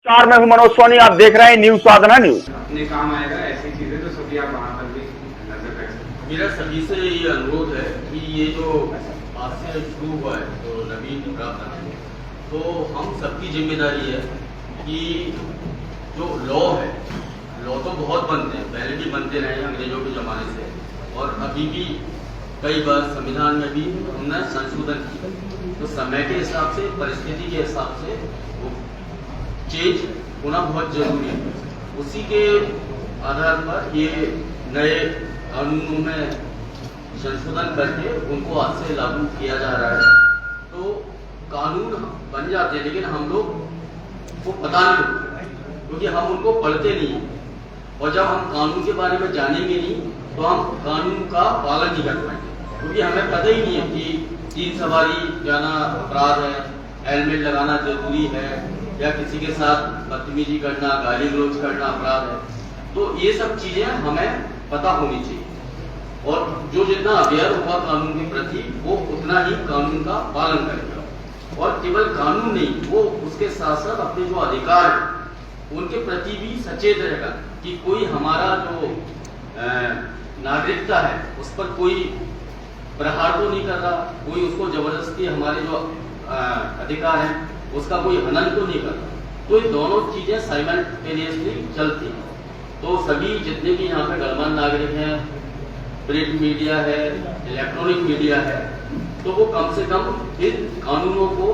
नमस्कार, मैं हूं मनोज सोनी। आप देख रहे हैं न्यूज साधना न्यूज। अपने काम आएगा ऐसी चीजें तो सभी आप वहाँ पर भी नजर रख सकते। मेरा सभी से ये अनुरोध है कि ये जो आज से शुरू हुआ है तो नवीन प्रावधान, तो हम सबकी जिम्मेदारी है कि जो लॉ है, लॉ तो बहुत बनते हैं, पहले भी बनते रहे अंग्रेजों के ज़माने से, और अभी भी कई बार संविधान में भी हमने संशोधन किया, तो समय के हिसाब से, परिस्थिति के हिसाब से वो चेंज होना बहुत जरूरी है। उसी के आधार पर ये नए कानूनों में संशोधन करके उनको आज से लागू किया जा रहा है। तो कानून बन जाते हैं लेकिन हम लोग को पता नहीं होता क्योंकि हम उनको पढ़ते नहीं हैं, और जब हम कानून के बारे में जानेंगे नहीं तो हम कानून का पालन नहीं कर पाएंगे, क्योंकि हमें पता ही नहीं है कि 3 सवारी जाना अपराध है, हेलमेट लगाना जरूरी है, या किसी के साथ बदतमीजी करना, गाली गलौज करना अपराध है। तो ये सब चीजें हमें पता होनी चाहिए, और जो जितना अवेयर होगा कानून के प्रति वो उतना ही कानून का पालन करेगा, और केवल कानून नहीं, वो उसके साथ साथ अपने जो अधिकार है उनके प्रति भी सचेत रहेगा कि कोई हमारा जो नागरिकता है उस पर कोई प्रहार तो नहीं कर रहा, कोई उसको जबरदस्ती हमारे जो अधिकार है उसका कोई हनन तो नहीं कर रहा। तो ये दोनों चीजें साइमल्टेनियसली चलती हैं। तो सभी जितने भी यहाँ पे गणमान्य नागरिक हैं, प्रिंट मीडिया है, इलेक्ट्रॉनिक मीडिया है, तो वो कम से कम इन कानूनों को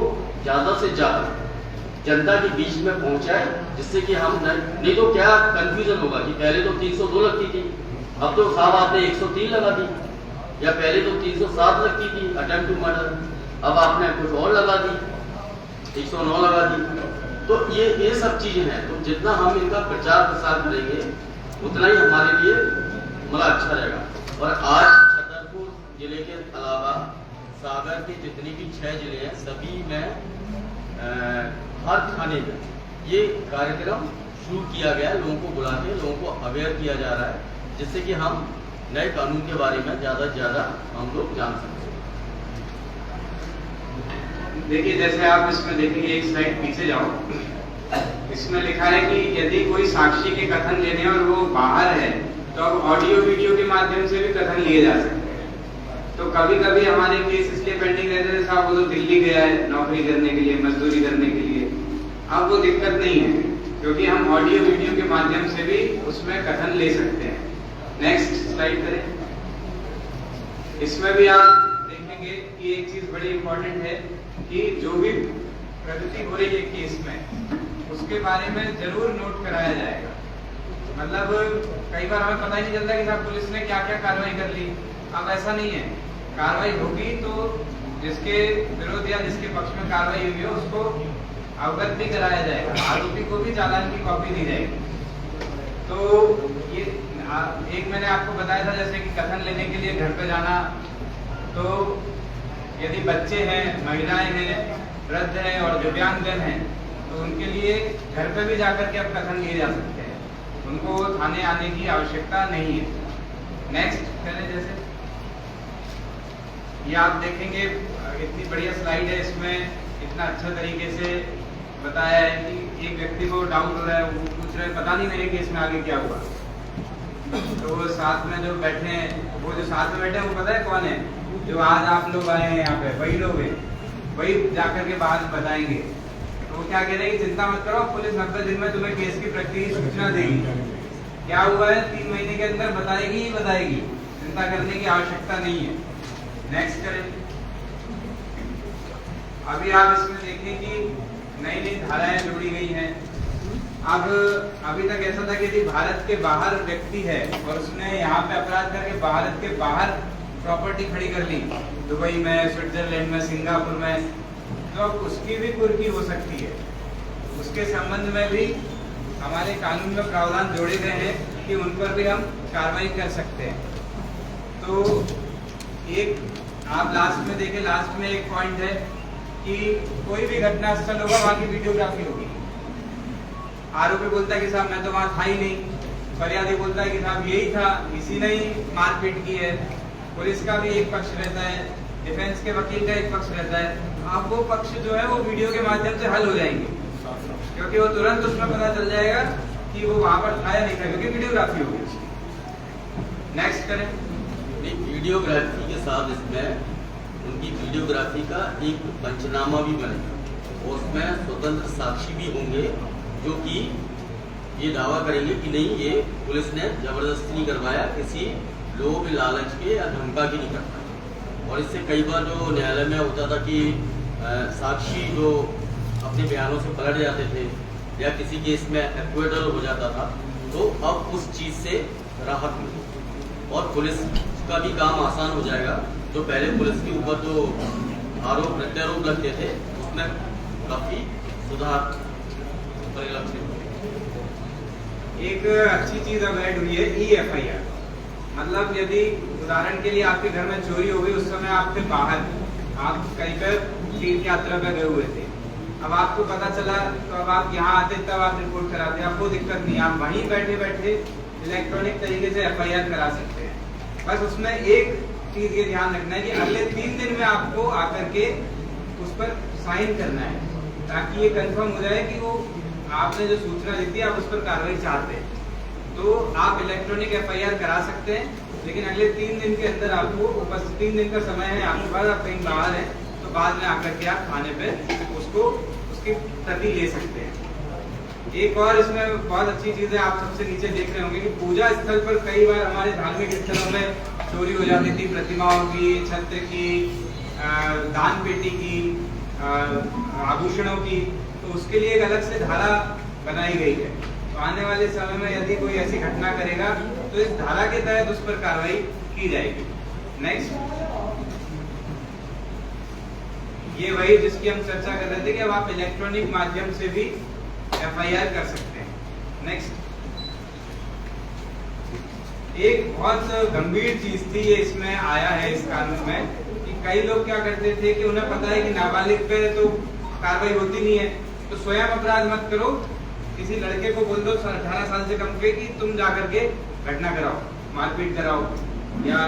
ज्यादा से ज्यादा जनता के बीच में पहुंचाए, जिससे कि हम नहीं तो क्या कंफ्यूजन होगा कि पहले तो 302 लगती थी, अब तो साहब आपने 103 लगा दी, या पहले तो 307 लगती थी अटेम्प्ट टू मर्डर, अब आपने कुछ और लगा दी, 109 लगा दी। तो ये सब चीजें हैं, तो जितना हम इनका प्रचार प्रसार करेंगे उतना ही हमारे लिए मतलब अच्छा रहेगा। और आज छतरपुर जिले के अलावा सागर के जितने भी 6 जिले हैं सभी में हर थाने में ये कार्यक्रम शुरू किया गया है, लोगों को बुला के लोगों को अवेयर किया जा रहा है, जिससे कि हम नए कानून के बारे में ज्यादा से ज्यादा हम लोग जान सकते हैं। देखिए, जैसे आप इसमें देखेंगे, एक स्लाइड पीछे जाओ, इसमें लिखा है कि यदि कोई साक्षी के कथन लेने और वो बाहर है तो अब ऑडियो वीडियो के माध्यम से भी कथन लिए जा सकते हैं। तो कभी कभी हमारे केस इसलिए पेंडिंग रहते थे, साहब वो तो दिल्ली गया है नौकरी करने के लिए, मजदूरी करने के लिए, अब वो दिक्कत नहीं है क्योंकि हम ऑडियो वीडियो के माध्यम से भी उसमें कथन ले सकते हैं। नेक्स्ट स्लाइड करें। इसमें भी आप देखेंगे कि एक चीज बड़ी इंपॉर्टेंट है कि जो भी प्रगति हो रही है केस में उसके बारे में जरूर नोट कराया जाएगा। मतलब कई बार हमें पता ही नहीं चलता कि साहब पुलिस ने क्या क्या कार्रवाई कर ली। अब ऐसा नहीं है, कार्रवाई होगी तो जिसके विरोध या जिसके पक्ष में कार्रवाई हुई है उसको अवगत भी कराया जाएगा, आरोपी को भी चालान की कॉपी दी जाएगी। तो ये एक मैंने आपको बताया था जैसे कि कथन लेने के लिए घर पे जाना, तो यदि बच्चे हैं, महिलाएं हैं, वृद्ध हैं और दिव्यांगजन हैं तो उनके लिए घर पे भी जाकर के अब कथन लिए जा सकते हैं, उनको थाने आने की आवश्यकता नहीं है। नेक्स्ट करें। जैसे ये आप देखेंगे इतनी बढ़िया स्लाइड है, इसमें इतना अच्छा तरीके से बताया है कि एक व्यक्ति को डाउट हो रहा है, वो पूछ रहे पता नहीं मेरे केस में आगे क्या हुआ, तो वो साथ में जो बैठे हैं, वो जो साथ में बैठे हैं वो पता है कौन है, जो आज आप लोग आए हैं यहाँ पे, वही लोग हैं, वही जाकर के बाहर बताएंगे। तो वो क्या कह रहे हैं कि चिंता मत करो, पुलिस 90 दिन में तुम्हें केस की प्रक्रिया की सूचना देगी, क्या हुआ है 3 महीने के अंदर बताएगी ही बताएगी, चिंता करने की आवश्यकता नहीं है। नेक्स्ट करें। अभी आप इसमें देखें कि नई नई धाराएं जोड़ी गई हैं। अब अभी तक ऐसा था कि यदि भारत के बाहर व्यक्ति है और उसने यहाँ पे अपराध करके भारत के बाहर प्रॉपर्टी खड़ी कर ली, दुबई में, स्विट्जरलैंड में, सिंगापुर में, तो अब उसकी भी कुर्की हो सकती है। उसके संबंध में भी हमारे कानून में प्रावधान जोड़े गए हैं कि उन पर भी हम कार्रवाई कर सकते हैं। तो एक आप लास्ट में देखें, लास्ट में एक पॉइंट है कि कोई भी घटना स्थल होगा वहाँ की वीडियोग्राफी होगी। आरोपी बोलता है कि साहब मैं तो वहाँ था ही नहीं, फरियादी बोलता है कि साहब यही था, इसी ने ही मारपीट की है। पुलिस का भी एक पक्ष रहता है, डिफेंस के वकील का एक पक्ष रहता है। अब वो पक्ष जो है वो वीडियो के माध्यम से हल हो जाएंगे। क्योंकि वो तुरंत उसमें पता चल जाएगा कि वो वहां पर था या नहीं था, क्योंकि वीडियोग्राफी होगी उसकी। नेक्स्ट करें। वीडियोग्राफी के साथ इसमें उनकी वीडियोग्राफी का एक पंचनामा भी बनेगा और उसमें स्वतंत्र साक्षी भी होंगे जो कि ये दावा करेंगे कि नहीं, ये पुलिस ने जबरदस्ती नहीं करवाया, किसी लोभ लालच के या धमका के नहीं करवाया। और इससे कई बार जो न्यायालय में होता था कि साक्षी जो अपने बयानों से पलट जाते थे या किसी केस में एक्विटल हो जाता था, तो अब उस चीज़ से राहत मिली और पुलिस का भी काम आसान हो जाएगा। जो पहले पुलिस के ऊपर जो आरोप प्रत्यारोप लगते थे उसमें काफ़ी सुधार परिलक्षित हो। एक अच्छी चीज अब ऐड हुई है EFIR। मतलब यदि उदाहरण के लिए आपके घर में चोरी हो गई, उस समय आप थे बाहर, आप कहीं पर तीर्थ यात्रा पे गए हुए थे, अब आपको पता चला तो अब आप यहाँ आते तब आप रिपोर्ट कराते, आपको दिक्कत नहीं, आप वहीं बैठे बैठे इलेक्ट्रॉनिक तरीके से FIR करा सकते हैं। बस उसमें एक चीज ये ध्यान रखना है कि अगले 3 दिन में आपको आकर के उस पर साइन करना है, ताकि ये कंफर्म हो जाए कि वो आपने जो सूचना दी थी आप उस पर कार्रवाई चाहते हैं। तो आप इलेक्ट्रॉनिक FIR करा सकते हैं, लेकिन अगले 3 दिन के अंदर आपको, बस 3 दिन का समय है आपके पास, आप कहीं बाहर हैं तो बाद में आकर के आप थाने पे उसको उसकी प्रति ले सकते हैं। एक और इसमें बहुत अच्छी चीज है, आप सबसे नीचे देख रहे होंगे कि पूजा स्थल पर कई बार हमारे धार्मिक स्थलों में चोरी हो जाती थी, प्रतिमाओं की, छत्र की, दान पेटी की, आभूषणों की, तो उसके लिए एक अलग से धारा बनाई गई है। तो आने वाले समय में यदि कोई ऐसी घटना करेगा तो इस धारा के तहत उस पर कार्रवाई की जाएगी। नेक्स्ट, ये वही जिसकी हम चर्चा कर रहे थे कि अब आप इलेक्ट्रॉनिक माध्यम से भी FIR कर सकते हैं। नेक्स्ट, एक बहुत गंभीर चीज थी, ये इसमें आया है इस कानून में, कि कई लोग क्या करते थे कि उन्हें पता है कि नाबालिग पे तो कार्रवाई होती नहीं है, तो स्वयं अपराध मत करो, किसी लड़के को बोल दो 18 साल से कम के कि तुम जाकर के घटना कराओ, मारपीट कराओ या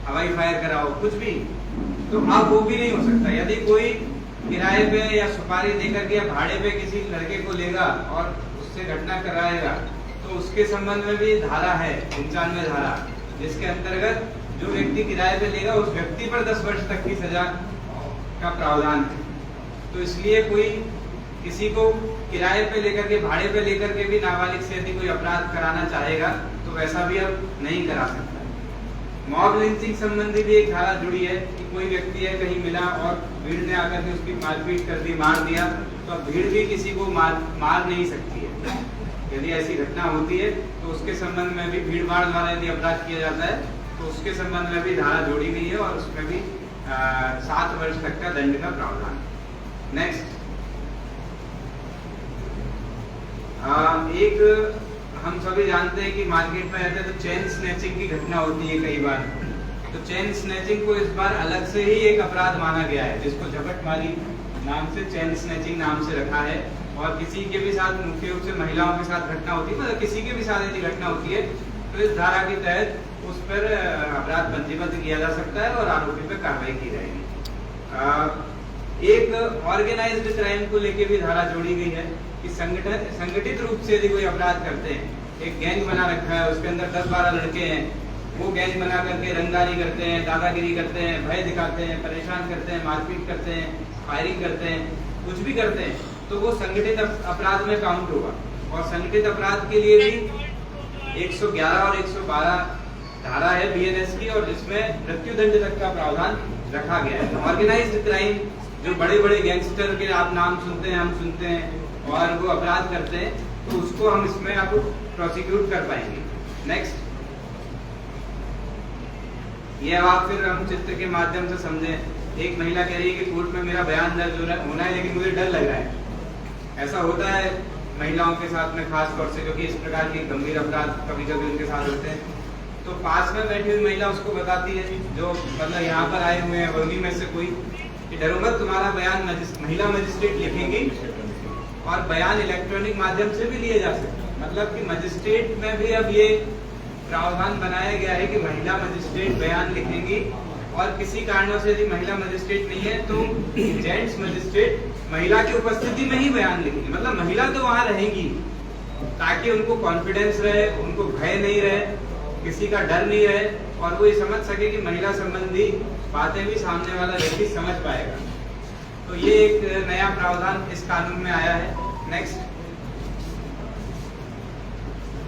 हवाई फायर कराओ, कुछ भी। तो अब वो भी नहीं हो सकता। यदि कोई किराए पे या सुपारी देकर के या भाड़े पे किसी लड़के को लेगा और उससे घटना कराएगा, तो उसके संबंध में भी धारा है 95 धारा, जिसके अंतर्गत जो व्यक्ति किराए पे लेगा उस व्यक्ति पर 10 वर्ष तक की सजा का प्रावधान है। तो इसलिए कोई किसी को किराए पे लेकर के, भाड़े पे लेकर के भी नाबालिग से यदि कोई अपराध कराना चाहेगा तो वैसा भी अब नहीं करा सकता। मॉब लिंचिंग संबंधी भी एक धारा जुड़ी है कि कोई व्यक्ति है कहीं मिला और भीड़ ने आकर के उसकी मारपीट कर दी, मार दिया, तो अब भीड़ भी किसी को मार नहीं सकती है। यदि ऐसी घटना होती है तो उसके संबंध में भी भीड़ भाड़ द्वारा यदि अपराध किया जाता है तो उसके संबंध में भी धारा जोड़ी गई है और उसमें भी 7 वर्ष तक का दंड का प्रावधान। नेक्स्ट, एक हम सभी जानते हैं कि मार्केट में रहते हैं तो चेन स्नैचिंग की घटना होती है कई बार। तो चेन स्नैचिंग को इस बार अलग से ही एक अपराध माना गया है, जिसको झपटमारी नाम से चेन स्नैचिंग नाम से रखा है। और किसी के भी साथ, मुख्य रूप से महिलाओं के साथ घटना होती है, मतलब किसी के भी साथ यदि घटना होती है तो इस धारा के तहत उस पर अपराध पंजीबद्ध किया जा सकता है और आरोपी पर कार्रवाई की जाएगी। एक ऑर्गेनाइज्ड क्राइम को लेकर भी धारा जोड़ी गई है कि संगठित रूप से यदि कोई अपराध करते हैं, एक गैंग बना रखा है, उसके अंदर 10-12 लड़के हैं, वो गैंग बना करके रंगदारी करते हैं, दादागिरी करते हैं, भय दिखाते हैं, परेशान करते हैं, मारपीट करते हैं, फायरिंग करते हैं, कुछ भी करते हैं, तो वो संगठित अपराध में काउंट होगा। और संगठित अपराध के लिए भी 111 और 112 धारा है BNS की, और जिसमें मृत्युदंड तक का प्रावधान रखा गया है। ऑर्गेनाइज्ड क्राइम, जो बड़े बड़े गैंगस्टर के आप नाम सुनते हैं, हम सुनते हैं, और वो अपराध करते हैं, तो उसको हम इसमें आपको प्रोसिक्यूट कर पाएंगे। नेक्स्ट, ये अब आप फिर हम चित्र के माध्यम से समझें। एक महिला कह रही है कि कोर्ट में मेरा बयान दर्ज होना है, लेकिन मुझे डर लग रहा है। ऐसा होता है महिलाओं के साथ में, खास तौर से क्योंकि इस प्रकार के गंभीर अपराध कभी कभी उनके साथ होते हैं। तो पास में बैठी हुई महिला उसको बताती है, जो मतलब यहाँ पर आए हुए हैं उन्हीं में से कोई, कि डरो मत, तुम्हारा बयान महिला मजिस्ट्रेट लिखेंगी और बयान इलेक्ट्रॉनिक माध्यम से भी लिए जा सकते हैं। मतलब कि मजिस्ट्रेट में भी अब ये प्रावधान बनाया गया है कि महिला मजिस्ट्रेट बयान लिखेंगी, और किसी कारणों से यदि महिला मजिस्ट्रेट नहीं है तो जेंट्स मजिस्ट्रेट महिला की उपस्थिति में ही बयान लिखेंगे, मतलब महिला तो वहां रहेंगी ताकि उनको कॉन्फिडेंस रहे, उनको भय नहीं रहे, किसी का डर नहीं रहे, और वो ये समझ सके कि महिला संबंधी बातें भी सामने वाला व्यक्ति समझ पाएगा। तो ये एक नया प्रावधान इस कानून में आया है। नेक्स्ट,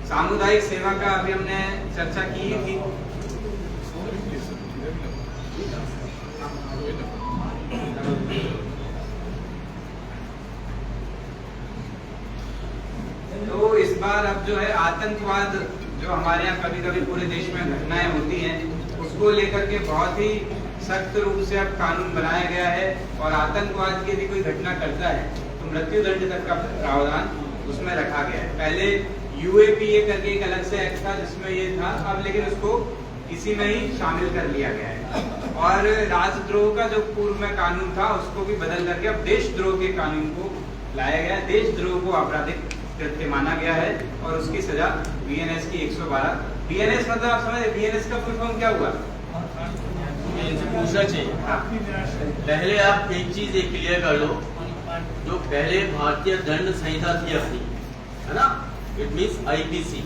सामुदायिक सेवा का अभी हमने चर्चा की ही थी। तो इस बार अब जो है आतंकवाद, जो हमारे यहाँ कभी कभी पूरे देश में घटनाएं होती हैं, उसको लेकर के बहुत ही सख्त रूप से अब कानून बनाया गया है, और आतंकवाद की यदि कोई घटना करता है तो मृत्यु दंड तक का प्रावधान उसमें रखा गया है। पहले UAPA करके एक अलग से एक्ट था जिसमें ये था, अब लेकिन उसको इसी में ही शामिल कर लिया गया है। और राजद्रोह का जो पूर्व में कानून था उसको भी बदल करके अब देशद्रोह के कानून को लाया गया। देशद्रोह को आपराधिक कृत्य माना गया है और उसकी सजा BNS की 112। BNS मतलब आप समझे, BNS का फुल फॉर्म क्या हुआ? इनसे पूछना चाहिए। पहले आप एक चीज एक क्लियर कर लो, जो पहले भारतीय दंड संहिता थी अपनी, है ना, इट मीन्स IPC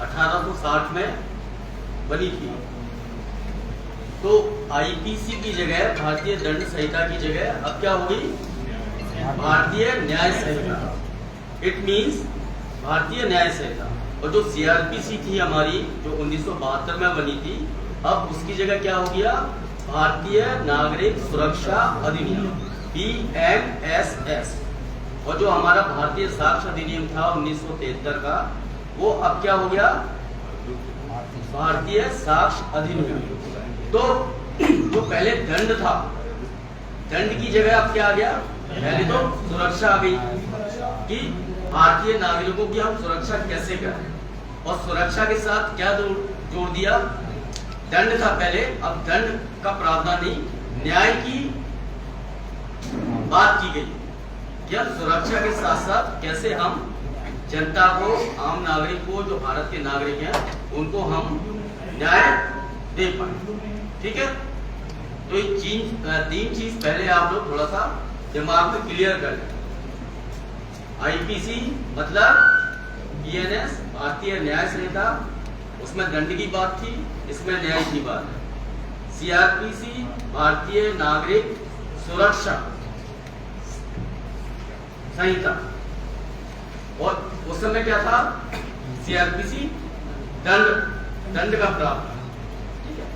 1860 में बनी थी। तो IPC की जगह, भारतीय दंड संहिता की जगह अब क्या होगी? भारतीय न्याय संहिता। इट मीन्स भारतीय न्याय संहिता। और जो CRPC थी हमारी, जो 1972 में बनी थी, अब उसकी जगह क्या हो गया? भारतीय नागरिक सुरक्षा अधिनियम BNSS। और जो हमारा भारतीय साक्ष्य अधिनियम था 1973 का, वो अब क्या हो गया? भारतीय साक्ष्य अधिनियम। तो जो पहले दंड था, दंड की जगह अब क्या आ गया? पहले तो सुरक्षा आ गई कि भारतीय नागरिकों की हम सुरक्षा कैसे करें, और सुरक्षा के साथ क्या जोड़ दिया? दंड था पहले, अब दंड का प्रावधान नहीं, न्याय की बात की गई कि हम सुरक्षा के साथ साथ कैसे हम जनता को, आम नागरिक को, जो भारत के नागरिक हैं, उनको हम न्याय दे पाए। ठीक है, तो ये तीन चीज पहले आप लोग थोड़ा सा दिमाग में क्लियर कर लें। IPC मतलब BNS भारतीय न्याय संहिता, उसमें दंड की बात थी, इसमें न्याय की बात है। CRPC भारतीय नागरिक सुरक्षा संहिता, और उस समय क्या था? CRPC दंड का प्रावधान। ठीक है,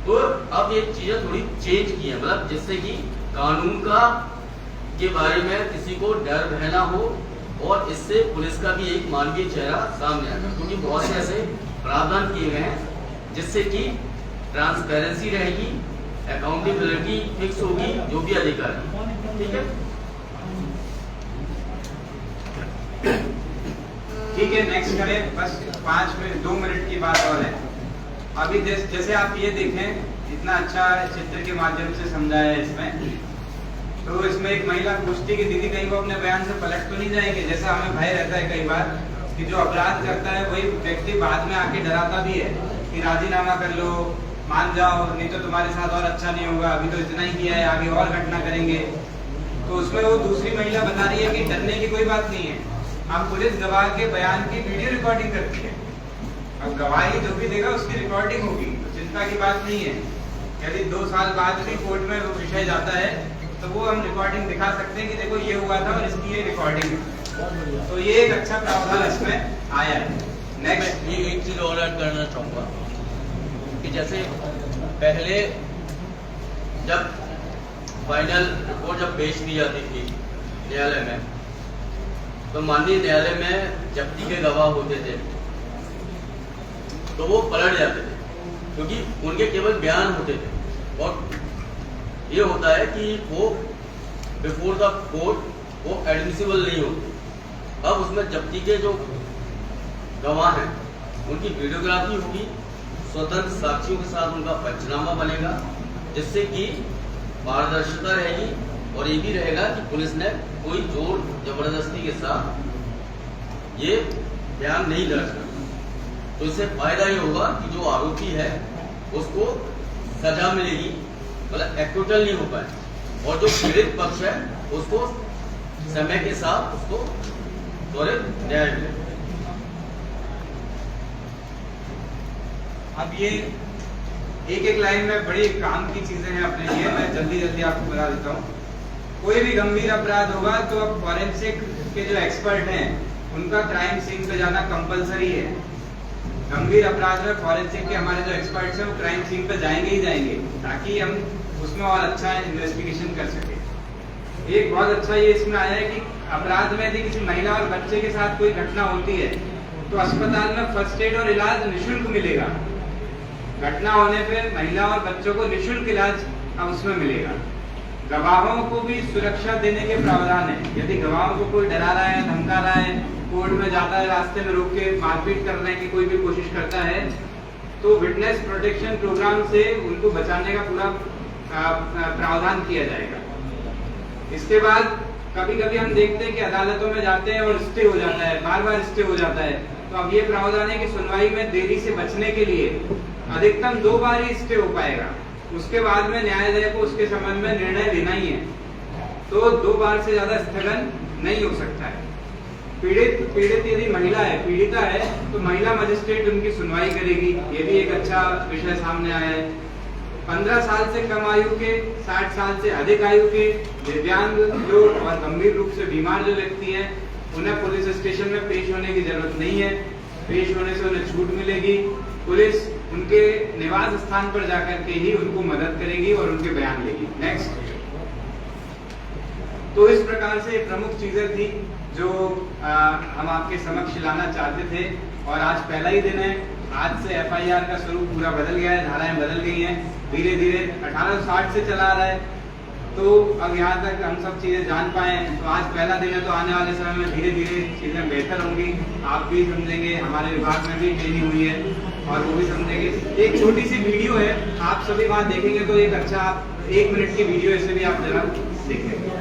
तो अब ये चीजें थोड़ी चेंज की है, मतलब जिससे कि कानून का के बारे में किसी को डर भय ना हो, और इससे पुलिस का भी एक मानवीय चेहरा सामने आएगा, क्योंकि बहुत से ऐसे प्रावधान किए गए हैं जिससे कि ट्रांसपेरेंसी रहेगी, अकाउंटेबिलिटी फिक्स होगी, जो भी अधिकारी। ठीक है, ठीक है, नेक्स्ट करें। बस 2 मिनट की बात और है। अभी जैसे आप ये देखें, इतना अच्छा चित्र के माध्यम से समझाया है इसमें, तो इसमें एक महिला पूछती कि दीदी कहीं वो अपने बयान से पलट तो नहीं जाएंगे? जैसा हमें भय रहता है कई बार कि जो अपराध करता है वही व्यक्ति बाद में आके डराता भी है कि राजीनामा कर लो, मान जाओ, नहीं तो तुम्हारे साथ और अच्छा नहीं होगा, अभी तो इतना ही किया है, आगे और घटना करेंगे। तो उसमें वो दूसरी महिला बता रही है कि डरने की कोई बात नहीं है, हम पुलिस गवाह के बयान की वीडियो रिकॉर्डिंग करती है, अब गवाही जो भी देगा उसकी रिकॉर्डिंग होगी, तो चिंता की बात नहीं है। यदि 2 साल बाद भी कोर्ट में वो विषय जाता है तो वो हम रिकॉर्डिंग दिखा सकते हैं कि देखो ये हुआ था और इसकी ये रिकॉर्डिंग है। तो ये एक अच्छा प्रावधान इसमें आया है। नेक्स्ट, ये एक चीज और ऐड करना चाहूंगा कि जैसे पहले जब फाइनल रिपोर्ट जब पेश की जाती थी न्यायालय में, तो माननीय न्यायालय में जब्ती के गवाह होते थे तो वो पलट जाते थे, क्योंकि उनके केवल बयान होते थे, और ये होता है कि वो बिफोर द कोर्ट वो एडमिसिबल नहीं होते। अब उसमें जब्ती के जो गवाह हैं उनकी वीडियोग्राफी होगी, स्वतंत्र साक्षियों के साथ उनका पंचनामा बनेगा, जिससे कि पारदर्शिता रहेगी, और ये भी रहेगा कि पुलिस ने कोई जोर जबरदस्ती के साथ ये बयान नहीं दर्ज करना। तो इससे फायदा ये होगा कि जो आरोपी है उसको सजा मिलेगी, मतलब एक्विटल नहीं हो पाए, और जो पीड़ित पक्ष है उसको समय के साथ उसको त्वरित न्याय मिले। अब ये एक एक लाइन में बड़ी काम की चीजें हैं अपने लिए, मैं जल्दी जल्दी आपको बता देता हूँ। कोई भी गंभीर अपराध होगा तो अब फॉरेंसिक के जो एक्सपर्ट हैं उनका क्राइम सीन पे जाना कंपलसरी है। गंभीर अपराध में फॉरेंसिक के हमारे जो एक्सपर्ट्स हैं वो क्राइम सीन पे जाएंगे ही जाएंगे, ताकि हम उसमें और अच्छा इन्वेस्टिगेशन कर सके। एक बहुत अच्छा ये इसमें आया है कि अपराध में यदि किसी महिला और बच्चे के साथ कोई घटना होती है तो अस्पताल में फर्स्ट एड और इलाज निःशुल्क मिलेगा। घटना होने पे महिला और बच्चों को निःशुल्क इलाज अब उसमें मिलेगा। गवाहों को भी सुरक्षा देने के प्रावधान है। यदि गवाहों को कोई डरा रहा है, धमका रहा है, कोर्ट में जाता है, रास्ते में रोक के मारपीट करने की कोई भी कोशिश करता है, तो विटनेस प्रोटेक्शन प्रोग्राम से उनको बचाने का पूरा प्रावधान किया जाएगा। इसके बाद कभी कभी हम देखते हैं कि अदालतों में जाते हैं और स्टे हो जाता है, बार बार स्टे हो जाता है। तो अब ये प्रावधान है कि सुनवाई में देरी से बचने के लिए अधिकतम 2 बार ही स्टे हो पाएगा। उसके बाद में न्यायालय को उसके संबंध में निर्णय लेना ही है, तो 2 बार से ज्यादा स्थगन नहीं हो सकता है। पीड़ित यदि महिला है, पीड़िता है, तो महिला मजिस्ट्रेट उनकी सुनवाई करेगी। ये भी एक अच्छा विषय सामने आया है। 15 साल से कम आयु के, 60 साल से अधिक आयु के, दिव्यांग जो और गंभीर रूप से बीमार जो व्यक्ति हैं, उन्हें पुलिस स्टेशन में पेश होने की जरूरत नहीं है। पेश होने से उन्हें छूट मिलेगी। पुलिस उनके निवास स्थान पर जाकर के ही उनको मदद करेगी और उनके बयान लेगी। नेक्स्ट। तो इस प्रकार से प्रमुख चीजें थी जो हम आपके समक्ष लाना चाहते थे। और आज पहला ही दिन है। आज से एफआईआर का स्वरूप पूरा बदल गया है, धाराएं बदल गई हैं। धीरे धीरे 1860 से चला आ रहा है, तो अब यहाँ तक हम सब चीजें जान पाए। तो आज पहला दिन है, तो आने वाले समय में धीरे धीरे चीजें बेहतर होंगी। आप भी समझेंगे, हमारे विभाग में भी ट्रेनिंग हुई है और वो भी समझेंगे। एक छोटी सी वीडियो है, आप सभी वहाँ देखेंगे तो एक अच्छा 1 मिनट की वीडियो ऐसे भी आप जरा देखेंगे।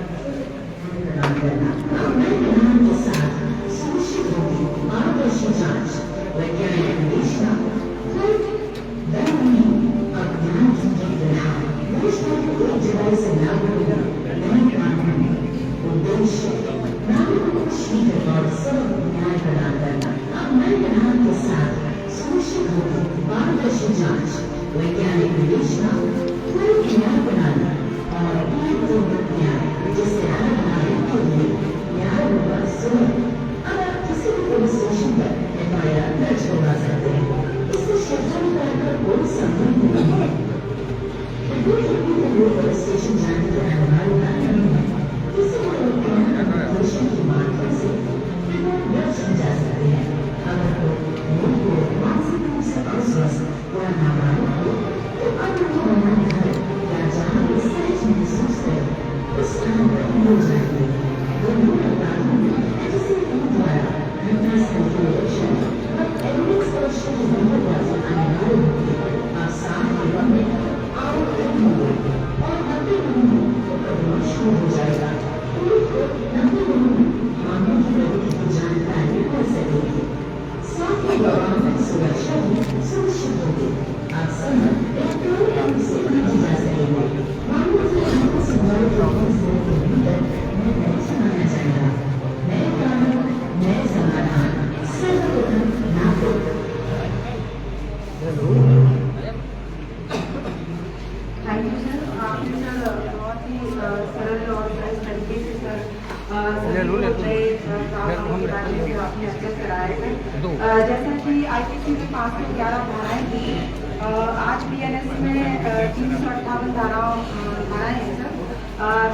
जैसा कि आईपीसी में 511 धाराएं थी, आज बीएनएस में 358 धाराएं हैं सर।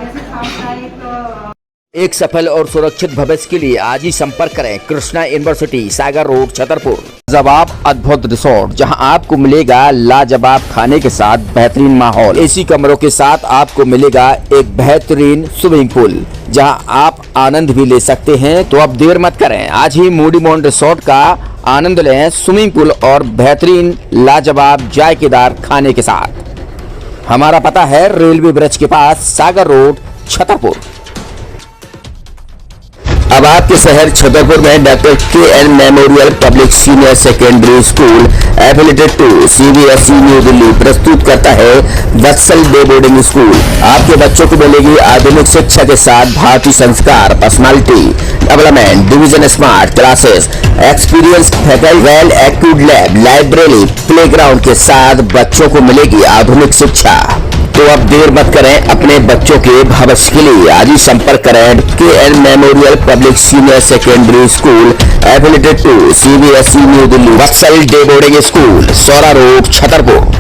जैसे सामुदायिक एक सफल और सुरक्षित भविष्य के लिए आज ही संपर्क करें कृष्णा यूनिवर्सिटी, सागर रोड, छतरपुर। लाजवाब अद्भुत रिसोर्ट, जहां आपको मिलेगा लाजवाब खाने के साथ बेहतरीन माहौल, एसी कमरों के साथ आपको मिलेगा एक बेहतरीन स्विमिंग पूल, जहां आप आनंद भी ले सकते हैं। तो अब देर मत करें, आज ही मूडीमोन रिसोर्ट का आनंद लें, स्विमिंग पूल और बेहतरीन लाजवाब जायकेदार खाने के साथ। हमारा पता है रेलवे ब्रिज के पास, सागर रोड, छतरपुर। अब आपके शहर छतरपुर में doctor K N. Memorial public senior secondary school affiliated to CBSE New Delhi प्रस्तुत करता है वत्सल डे बोर्डिंग स्कूल। आपके बच्चों को मिलेगी आधुनिक शिक्षा के साथ भारतीय संस्कार, personality development, division smart classes, experience faculty, well accrued lab, library, playground के साथ बच्चों को मिलेगी आधुनिक शिक्षा। तो अब देर मत करें, अपने बच्चों के भविष्य के लिए आज ही संपर्क करें K N. Memorial public senior secondary school affiliated to CBSE New Delhi, Vatsal day boarding school, Saura road, Chhatarpur.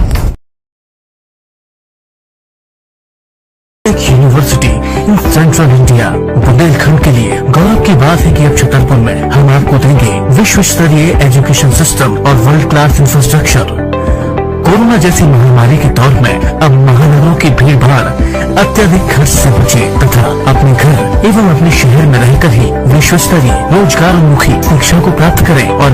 University in central India Bundelkhand के लिए गौरव की बात है कि अब छतरपुर में हम आपको देंगे विश्व स्तरीय एजुकेशन सिस्टम और वर्ल्ड क्लास इंफ्रास्ट्रक्चर। कोरोना जैसी महामारी के दौर में अब महानगरों की भीड़ भाड़ अत्यधिक खर्च से बचे तथा अपने घर एवं अपने शहर में रहकर ही विश्व स्तरीय रोजगार उन्मुखी शिक्षा को प्राप्त करें और